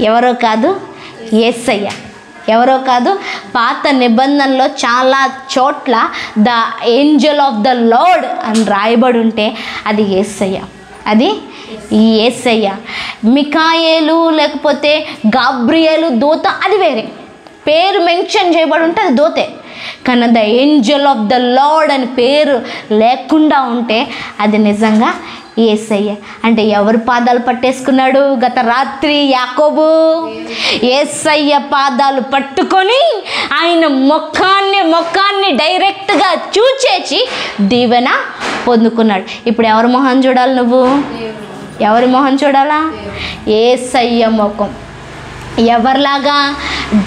ఎవరో కాదు, యేసయ్య. ఎవరో కాదు. పాత నిబంధనలో చాలా చోట్ల the Angel of the lord అని రాయబడి ఉంటే అది యేసయ్య. అది యేసయ్య. మికాయేలు లేకపోతే గాబ్రియేలు దూత అది వేరే, పేరు మెన్షన్ చేయబడి ఉంటే అది దూతే. కానీ the Angel of the lord అని పేరు లేకుండా ఉంటే అది నిజంగా యేసయ్య. అంటే ఎవరు పాదాలు పట్టేసుకున్నాడు గత రాత్రి? యాకోబు యేసయ్య పాదాలు పట్టుకొని ఆయన ముఖాన్ని డైరెక్ట్గా చూచేసి దీవెన పొందుకున్నాడు. ఇప్పుడు ఎవరి మొహం చూడాలి నువ్వు? ఎవరి మొహం చూడాలా? యేసయ్య ముఖం. ఎవరిలాగా?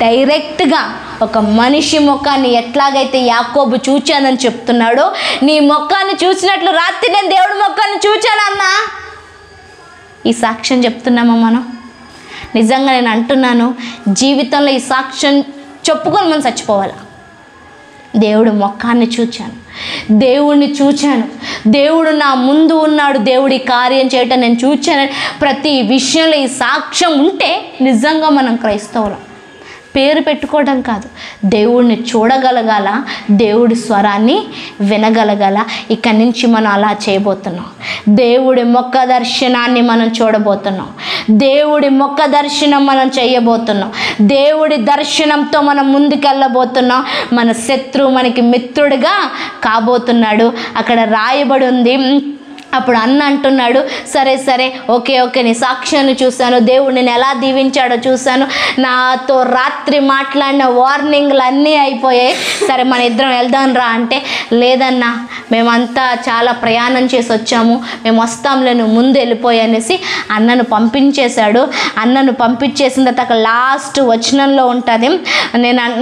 డైరెక్ట్గా ఒక మనిషి ముఖాన్ని ఎట్లాగైతే యాకోబు చూచానని చెప్తున్నాడో, నీ ముఖాన్ని చూసినట్లు రాత్రి నేను దేవుడి ముఖాన్ని చూచానన్నా. ఈ సాక్ష్యం చెప్తున్నామా మనం? నిజంగా నేను అంటున్నాను, జీవితంలో ఈ సాక్ష్యం చెప్పుకొని మనం చచ్చిపోవాలి. దేవుడు ముఖాన్ని చూచాను, దేవుడిని చూచాను, దేవుడు నా ముందు ఉన్నాడు, దేవుడి కార్యం చేయటం నేను చూచాను. ప్రతి విషయంలో ఈ సాక్ష్యం ఉంటే నిజంగా మనం క్రైస్తవులం. పేరు పెట్టుకోవడం కాదు, దేవుడిని చూడగలగాల, దేవుడి స్వరాన్ని వినగలగాల. ఇక్కడి నుంచి మనం అలా చేయబోతున్నాం. దేవుడి ముఖ దర్శనాన్ని మనం చూడబోతున్నాం. దేవుడి ముఖ దర్శనం మనం చేయబోతున్నాం. దేవుడి దర్శనంతో మనం ముందుకెళ్ళబోతున్నాం. మన శత్రువు మనకి మిత్రుడిగా కాబోతున్నాడు. అక్కడ రాయబడి ఉంది. అప్పుడు అన్న అంటున్నాడు, సరే ఓకే నీ సాక్ష్యాన్ని చూశాను, దేవుడు నేను ఎలా దీవించాడో చూశాను, నాతో రాత్రి మాట్లాడిన వార్నింగ్లు అన్నీ అయిపోయాయి, సరే మన ఇద్దరం వెళ్దాం రా అంటే, లేదన్నా మేమంతా చాలా ప్రయాణం చేసి వచ్చాము, మేము వస్తాంలే, నువ్వు ముందు వెళ్ళిపోయి అనేసి అన్నను పంపించేశాడు. అన్నను పంపించేసిన తర్వాత లాస్ట్ వచనంలో ఉంటుంది,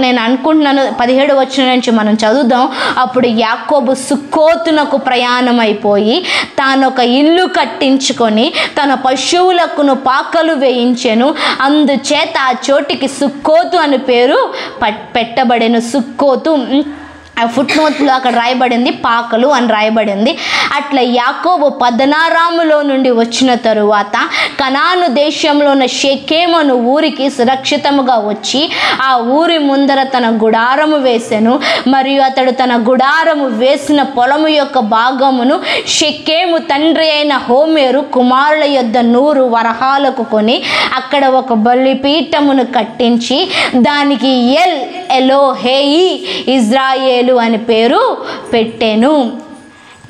నేను అనుకుంటున్నాను 17వ వచనం నుంచి మనం చదువుదాం. అప్పుడు యాకోబు సుక్కోతునకు ప్రయాణం అయిపోయి తాను ఒక ఇల్లు కట్టించుకొని తన పశువులకును పాకలు వేయించెను. అందుచేత ఆ చోటికి సుక్కోతు అని పేరు పెట్టబడెను. సుక్కోతు ఫుట్నోట్లో అక్కడ రాయబడింది పాకలు అని రాయబడింది. అట్లా యాకోబు పద్దనారాములో నుండి వచ్చిన తరువాత కనాను దేశంలో ఉన్న షెకెము ఊరికి సురక్షితముగా వచ్చి ఆ ఊరి ముందర తన గుడారము వేసెను. మరియు అతడు తన గుడారము వేసిన పొలము యొక్క భాగమును షెకెము తండ్రి అయిన హోమెరు కుమారుల యొద్ద 100 వరహాలకు కొని అక్కడ ఒక బలిపీఠమును కట్టించి దానికి ఎల్ ఎలోహేయి ఇజ్రాయేలు అని పేరు పెట్టెను.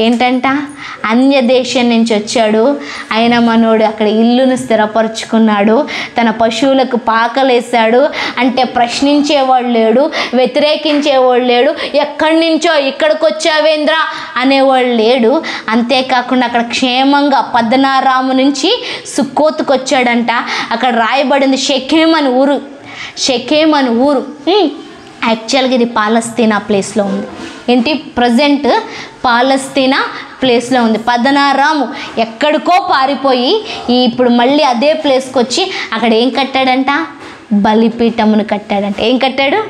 ఏంటంట? అన్య దేశం నుంచి వచ్చాడు ఆయన మనోడు, అక్కడ ఇల్లును స్థిరపరుచుకున్నాడు, తన పశువులకు పాకలేశాడు. అంటే ప్రశ్నించేవాడు లేడు, వ్యతిరేకించేవాడు లేడు, ఎక్కడి నుంచో ఇక్కడికి వచ్చావేంద్ర అనేవాడు లేడు. అంతేకాకుండా అక్కడ క్షేమంగా పద్దనారాము నుంచి సుక్కోతుకు వచ్చాడంట. అక్కడ రాయబడింది షెకెము అని ఊరు. షెకెము అని ఊరు యాక్చువల్గా ఇది పాలస్తీనా ప్లేస్లో ఉంది. ఏంటి? ప్రజెంట్ పాలస్తీనా ప్లేస్లో ఉంది. పద్దనారాము ఎక్కడికో పారిపోయి ఇప్పుడు మళ్ళీ అదే ప్లేస్కి వచ్చి అక్కడ ఏం కట్టాడంట? బలిపీఠమును కట్టాడంట. ఏం కట్టాడు?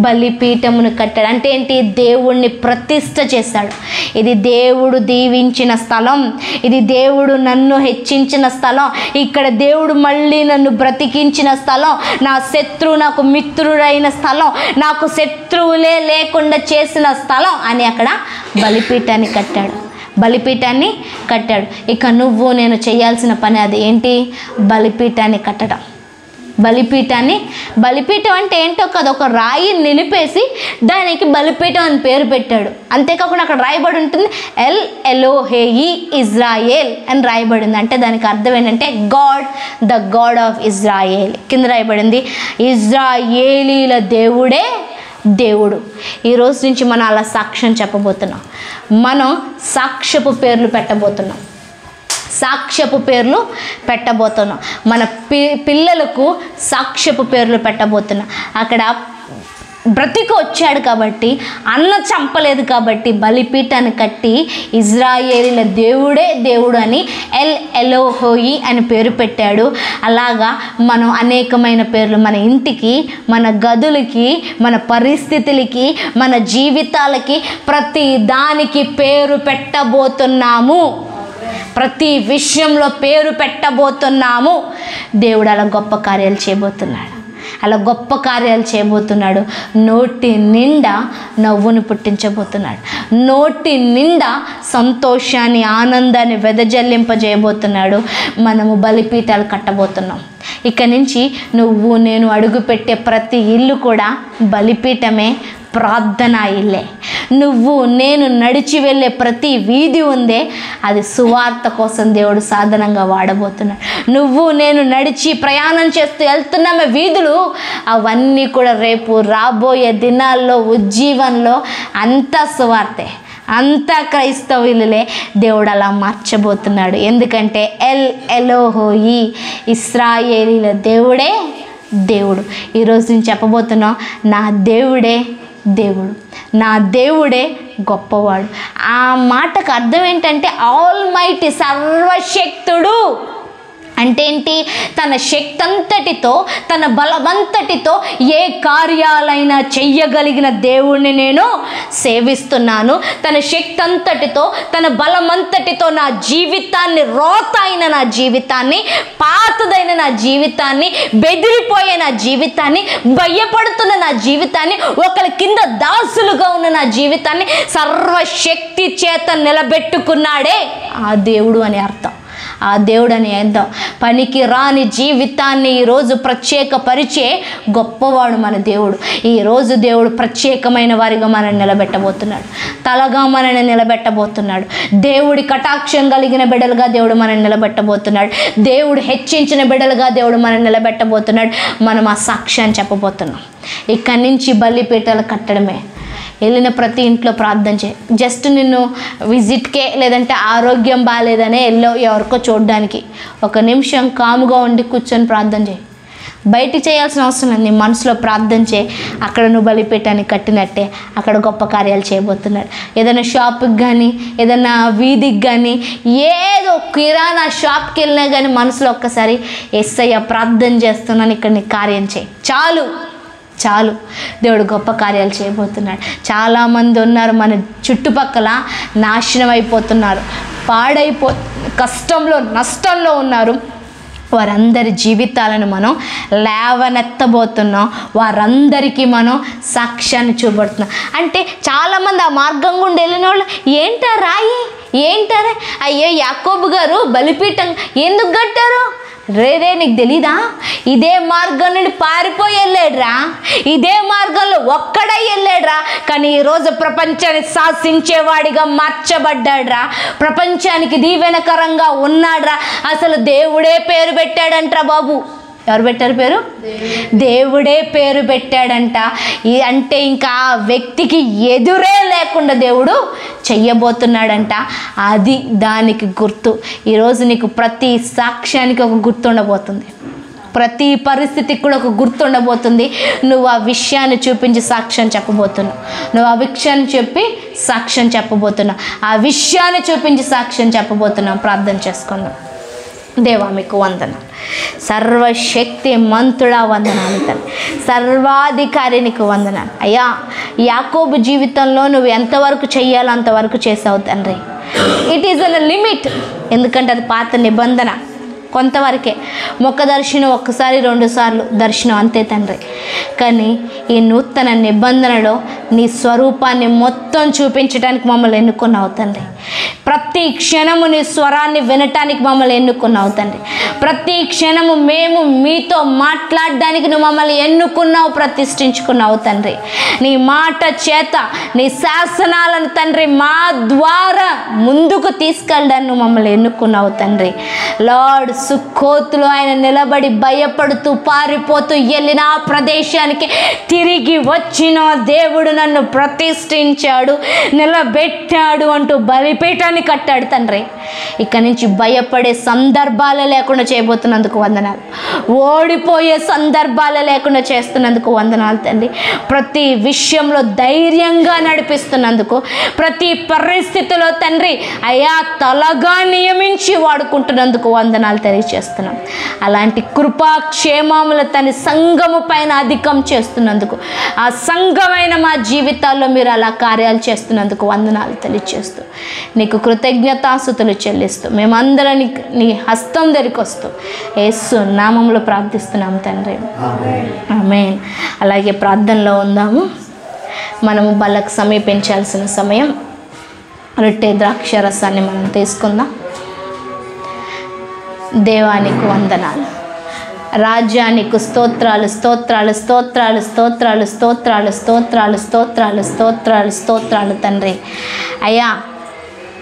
బలిపీఠమును కట్టాడు. అంటే ఏంటి? దేవుణ్ణి ప్రతిష్ఠ చేశాడు. ఇది దేవుడు దీవించిన స్థలం, ఇది దేవుడు నన్ను హెచ్చించిన స్థలం, ఇక్కడ దేవుడు మళ్ళీ నన్ను బ్రతికించిన స్థలం, నా శత్రువు నాకు మిత్రుడైన స్థలం, నాకు శత్రువులే లేకుండా చేసిన స్థలం అని అక్కడ బలిపీఠాన్ని కట్టాడు. ఇక నువ్వు నేను చేయాల్సిన పని అది ఏంటి? బలిపీఠాన్ని కట్టడం. బలిపీఠం అంటే ఏంటో కాదు, ఒక రాయిని నిలిపేసి దానికి బలిపీఠం అని పేరు పెట్టాడు. అంతేకాకుండా అక్కడ రాయబడి ఉంటుంది ఎల్ ఎలోహేయి ఇజ్రాయేల్ అని రాయబడింది. అంటే దానికి అర్థం ఏంటంటే God, the God of Israel. కింద రాయబడింది ఇజ్రాయేలీల దేవుడే దేవుడు. ఈరోజు నుంచి మనం అలా సాక్ష్యం చెప్పబోతున్నాం. మనం సాక్ష్యపు పేర్లు పెట్టబోతున్నాం. సాక్ష్యపు పేర్లు పెట్టబోతున్నాం. మన పిల్లలకు సాక్ష్యపు పేర్లు పెట్టబోతున్నాం. అక్కడ బ్రతికి వచ్చాడు కాబట్టి, అన్న చంపలేదు కాబట్టి బలిపీఠాన్ని కట్టి ఇజ్రాయేలీల దేవుడే దేవుడు అని ఎల్ ఎలోహోయి అని పేరు పెట్టాడు. అలాగా మనం అనేకమైన పేర్లు మన ఇంటికి, మన గదులకి, మన పరిస్థితులకి, మన జీవితాలకి, ప్రతి దానికి పేరు పెట్టబోతున్నాము. ప్రతి విషయంలో పేరు పెట్టబోతున్నాము. దేవుడు అలా గొప్ప కార్యాలు చేయబోతున్నాడు. అలా గొప్ప కార్యాలు చేయబోతున్నాడు. నోటి నిండా నవ్వును పుట్టించబోతున్నాడు. నోటి నిండా సంతోషాన్ని, ఆనందాన్ని వెదజల్లింపజేయబోతున్నాడు. మనము బలిపీఠాలు కట్టబోతున్నాం. ఇక నుంచి నువ్వు నేను అడుగుపెట్టే ప్రతి ఇల్లు కూడా బలిపీఠమే, ప్రార్థన ఇల్లే. నువ్వు నేను నడిచి వెళ్ళే ప్రతి వీధి ఉందే, అది సువార్త కోసం దేవుడు సాధనంగా వాడబోతున్నాడు. నువ్వు నేను నడిచి ప్రయాణం చేస్తూ వెళ్తున్నామే వీధులు, అవన్నీ కూడా రేపు రాబోయే దినాల్లో ఉజ్జీవన్లో అంతా సువార్తే, అంతా క్రైస్తవులే. దేవుడు అలా మార్చబోతున్నాడు. ఎందుకంటే ఎల్ ఎలోహోయి, ఇశ్రాయేలీల దేవుడే దేవుడు. ఈరోజు నేను చెప్పబోతున్నాం, నా దేవుడే దేవుడు, నా దేవుడే గొప్పవాడు. ఆ మాటకు అర్థం ఏంటంటే ఆల్మైటీ, సర్వశక్తుడు అంటే ఏంటి? తన శక్తి అంతటితో, తన బలమంతటితో ఏ కార్యాలైనా చెయ్యగలిగిన దేవుణ్ణి నేను సేవిస్తున్నాను. తన శక్తి అంతటితో, తన బలమంతటితో నా జీవితాన్ని, రోత అయిన నా జీవితాన్ని, పాతదైన నా జీవితాన్ని, బెదిరిపోయే నా జీవితాన్ని, భయపడుతున్న నా జీవితాన్ని, ఒకరి కింద దాసులుగా ఉన్న నా జీవితాన్ని సర్వశక్తి చేత నిలబెట్టుకున్నాడే ఆ దేవుడు అని అర్థం. ఆ దేవుడని ఎంతో పనికి రాని జీవితాన్ని ఈరోజు ప్రత్యేకపరిచే గొప్పవాడు మన దేవుడు. ఈరోజు దేవుడు ప్రత్యేకమైన వారిగా మనల్ని నిలబెట్టబోతున్నాడు. తలగా మనల్ని నిలబెట్టబోతున్నాడు. దేవుడి కటాక్షం కలిగిన బిడ్డలుగా దేవుడు మనల్ని నిలబెట్టబోతున్నాడు. దేవుడు హెచ్చించిన బిడ్డలుగా దేవుడు మనల్ని నిలబెట్టబోతున్నాడు. మనం ఆ సాక్ష్యాన్ని చెప్పబోతున్నాం. ఇక్కడి నుంచి బలిపీఠాలు కట్టడమే. వెళ్ళిన ప్రతి ఇంట్లో ప్రార్థన చేయి. జస్ట్ నిన్ను విజిట్కే, లేదంటే ఆరోగ్యం బాగాలేదనే ఎవరికో చూడడానికి ఒక నిమిషం కాముగా ఉండి కూర్చొని ప్రార్థన చేయి. బయటికి చేయాల్సిన అవసరం లేదు. నీ మనసులో ప్రార్థన చేయి. అక్కడ నువ్వు బలిపీఠాన్ని కట్టినట్టే అక్కడ గొప్ప కార్యాలు చేయబోతున్నాడు. ఏదైనా షాప్కి కానీ, ఏదైనా వీధికి కానీ, ఏదో కిరాణా షాప్కి వెళ్ళినా కానీ మనసులో ఒక్కసారి యేసయ్య ప్రార్థన చేస్తున్నాను, ఇక్కడ నీ కార్యం చేయి, చాలు. దేవుడు గొప్ప కార్యాలు చేయబోతున్నాడు. చాలామంది ఉన్నారు మన చుట్టుపక్కల, నాశనం అయిపోతున్నారు, కష్టంలో, నష్టంలో ఉన్నారు. వారందరి జీవితాలను మనం లేవనెత్తబోతున్నాం. వారందరికీ మనం సాక్ష్యాన్ని చూపడుతున్నాం. అంటే చాలామంది ఆ మార్గం గుండా వెళ్ళిన వాళ్ళు, ఏంటా రాయి, ఏంటారా, అయ్యో యాకోబు గారు బలిపీఠం ఎందుకు కట్టారు? రే నీకు తెలీదా? ఇదే మార్గం నుండి పారిపోయి వెళ్ళాడురా, ఇదే మార్గంలో ఒక్కడై వెళ్ళాడురా. కానీ ఈరోజు ప్రపంచాన్ని శాసించేవాడిగా మార్చబడ్డాడురా, ప్రపంచానికి దీవెనకరంగా ఉన్నాడురా. అసలు దేవుడే పేరు పెట్టాడంట్రా బాబు. ఎవరు పెట్టారు పేరు? దేవుడే పేరు పెట్టాడంట. అంటే ఇంకా ఆ వ్యక్తికి ఎదురే లేకుండా దేవుడు చెయ్యబోతున్నాడంట. అది దానికి గుర్తు. ఈరోజు నీకు ప్రతి సాక్ష్యానికి ఒక గుర్తు ఉండబోతుంది. ప్రతి పరిస్థితికి కూడా ఒక గుర్తు ఉండబోతుంది. నువ్వు ఆ విషయాన్ని చూపించి సాక్ష్యం చెప్పబోతున్నావు. నువ్వు ఆ విషయాన్ని చెప్పి సాక్ష్యం చెప్పబోతున్నావు. ఆ విషయాన్ని చూపించి సాక్ష్యం చెప్పబోతున్నావు. ప్రార్థన చేసుకుందాం. దేవా మీకు వందనాలు, సర్వశక్తి మంతుడా వందనాలు తండ్రి, సర్వాధికారి నీకు వందనాలు అయ్యా. యాకోబు జీవితంలో నువ్వు ఎంతవరకు చెయ్యాలో అంతవరకు చేసావు తండ్రి. ఇట్ ఈజ్ అన్ లిమిట్, ఎందుకంటే అది పాత నిబంధన, కొంతవరకే. మొక్క దర్శనం ఒక్కసారి 2 సార్లు దర్శనం అంతే తండ్రి. కానీ ఈ నూతన నిబంధనలో నీ స్వరూపాన్ని మొత్తం చూపించడానికి మమ్మల్ని ఎన్నుకున్నావు తండ్రి. ప్రతి క్షణము నీ స్వరాన్ని వినటానికి మమ్మల్ని ఎన్నుకున్నావు తండ్రి. ప్రతి క్షణము మేము మీతో మాట్లాడడానికి నువ్వు మమ్మల్ని ఎన్నుకున్నావు, ప్రతిష్ఠించుకున్నావు తండ్రి. నీ మాట చేత, నీ శాసనాలను తండ్రి మా ద్వారా ముందుకు తీసుకెళ్ళడానికి నువ్వు మమ్మల్ని ఎన్నుకున్నావు తండ్రి. లార్డ్ సుక్కోతులో ఆయన నిలబడి భయపడుతూ పారిపోతూ వెళ్ళిన ఆ ప్రదేశానికి తిరిగి వచ్చిన దేవుడు నన్ను ప్రతిష్ఠించాడు, నిలబెట్టాడు అంటూ బలిపీఠాన్ని కట్టాడు తండ్రి. ఇక్కడి నుంచి భయపడే సందర్భాలు లేకుండా చేయబోతున్నందుకు వందనాలు. ఓడిపోయే సందర్భాలు లేకుండా చేస్తున్నందుకు వందనాలు తండ్రి. ప్రతి విషయంలో ధైర్యంగా నడిపిస్తున్నందుకు, ప్రతి పరిస్థితిలో తండ్రి అయా తలగా నియమించి వాడుకుంటున్నందుకు వందనాలు తెలియజేస్తున్నాం. అలాంటి కృపాక్షేమముల తన సంఘము పైన అధికం చేస్తున్నందుకు, ఆ సంఘమైన మా జీవితాల్లో మీరు అలా కార్యాలు చేస్తున్నందుకు వందనాలు తెలియజేస్తూ నీకు కృతజ్ఞతాస్తుతులు చెల్లిస్తూ మేమందరం నీ హస్తం దగ్గరికి వస్తూ యేసు నామములో ప్రార్థిస్తున్నాం తండ్రి. ఆమేన్. అలాగే ప్రార్థనలో ఉందాము. మనము బలకు సమీపించాల్సిన సమయం. రొట్టె ద్రాక్ష రసాన్ని మనం తీసుకుందాం. దేవానికి వందనాలు, రాజ్యానికి స్తోత్రాలు స్తోత్రాలు స్తోత్రాలు స్తోత్రాలు స్తోత్రాలు స్తోత్రాలు స్తోత్రాలు స్తోత్రాలు స్తోత్రాలు తండ్రి. అయ్యా